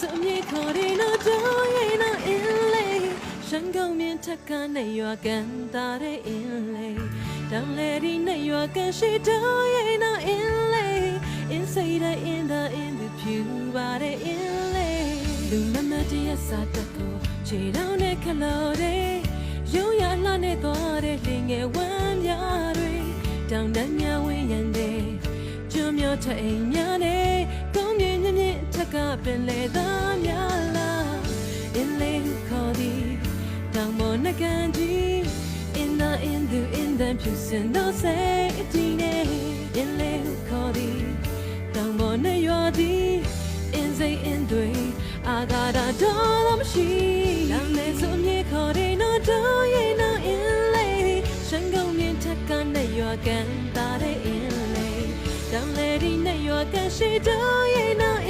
စုံမြေခေါ်တယ်နော်တော့ရင်နော်အင်းလေးရှမ်းကောင်းမြင်ထက်ကနေရွာကန်သားတဲ့အင်းလေးတောင်လေဒီနဲ့ရွာကန်ရှိတော့ရင်နော်အင်းလေးအင်းစိတ်တဲ့အင်းသားအင်းသူဖြူပါတဲ့အင်းလေးလူမမတည်းစားတတ်ကိုခြေတောင်းနဲ့ခလို့တဲ့ရုံရလှနဲ့သွားတဲ့လင်ငယ်ဝမ်းများတွေတောင်တန်းများဝင်းရံတဲ့ကျွမ်းမြောထအိမ်များနဲ့ကုန်းမြင့်မြင့်မြင့်ထက်ကပင်လေသားများလားအင်းလေးကိုခေါ်သည်တောင်ပေါ်နှကန်ကြီး in the ဖြူစင်တော့စိတ်အတီးနဲ့အင်းလေးကိုခေါ်သည်တောင်ပေါ်နဲ့ရွာသည်အင်းစိတ်အင်းတွေအာဂါတာတော့မရှိလမ်းလေးစုံမြေခေါ်တယ်နော်တော့ရင်နော်အင်းလေးရှမ်းကောင်းမြင်ထက်ကနေရွာကန်သားတဲ့အင်းလေးတောင်လေဒီနဲ့ရွာကန်ရှိတော့ရင်နော်